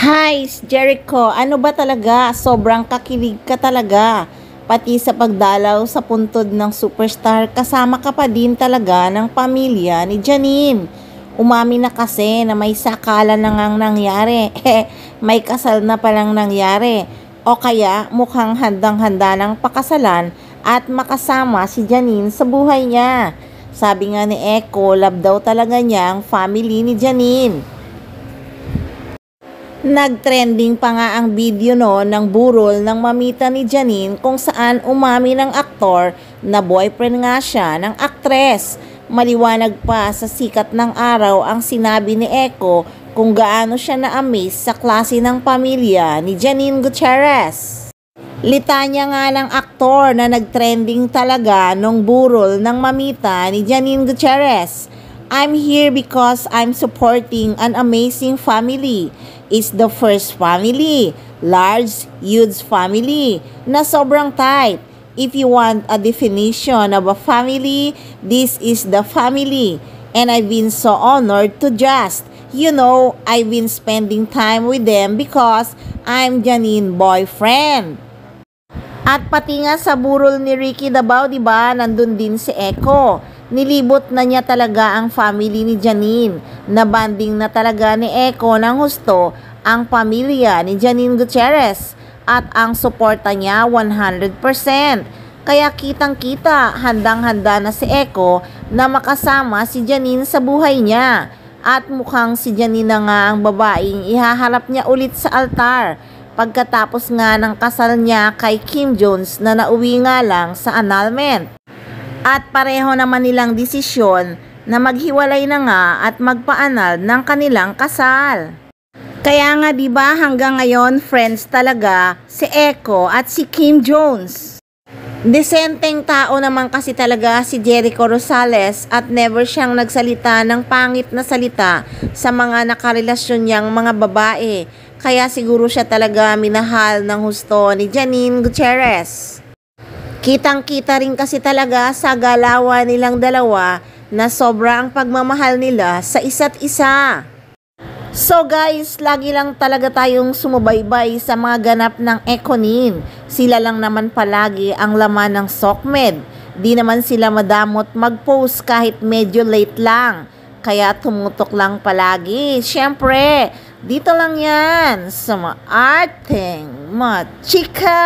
Hi, Jericho. Ano ba talaga? Sobrang kakilig ka talaga. Pati sa pagdalaw sa puntod ng superstar, kasama ka pa din talaga ng pamilya ni Janine. Umami na kasi na may sakala na ngang nangyari. May kasal na palang nangyari. O kaya mukhang handang-handa ng pakasalan at makasama si Janine sa buhay niya. Sabi nga ni Echo, love daw talaga niya ang family ni Janine. Nagtrending pa nga ang video ng burol ng mamita ni Janine kung saan umami ng aktor na boyfriend nga siya ng aktres. Maliwanag pa sa sikat ng araw ang sinabi ni Echo kung gaano siya na-amaze sa klase ng pamilya ni Janine Gutierrez. Litanya nga ng aktor na nagtrending talaga nung burol ng mamita ni Janine Gutierrez. I'm here because I'm supporting an amazing family. It's the first family, large, huge family, na sobrang tight. If you want a definition of a family, this is the family. And I've been so honored to just, I've been spending time with them because I'm Janine boyfriend. At pati nga sa burol ni Ricky Dabao, diba, nandun din si Echo. Nilibot na niya talaga ang family ni Janine. Nabanding na talaga ni Echo ng husto ang pamilya ni Janine Gutierrez at ang suporta niya 100%. Kaya kitang-kita, handang-handa na si Echo na makasama si Janine sa buhay niya. At mukhang si Janine na nga ang babaeng ihaharap niya ulit sa altar pagkatapos nga ng kasal niya kay Kim Jones na nauwi nga lang sa annulment. At pareho naman nilang desisyon na maghiwalay na nga at magpaanal ng kanilang kasal. Kaya nga diba hanggang ngayon friends talaga si Echo at si Kim Jones. Desenteng tao naman kasi talaga si Jericho Rosales at never siyang nagsalita ng pangit na salita sa mga nakarelasyon niyang mga babae. Kaya siguro siya talaga minahal ng husto ni Janine Gutierrez. Kitang-kita rin kasi talaga sa galawan nilang dalawa na sobra ang pagmamahal nila sa isa't isa. So guys, lagi lang talaga tayong sumubaybay sa mga ganap ng Econin. Sila lang naman palagi ang laman ng SOCMED. Di naman sila madamot mag-post kahit medyo late lang. Kaya tumutok lang palagi. Siyempre, dito lang yan sa maarteng mga chika!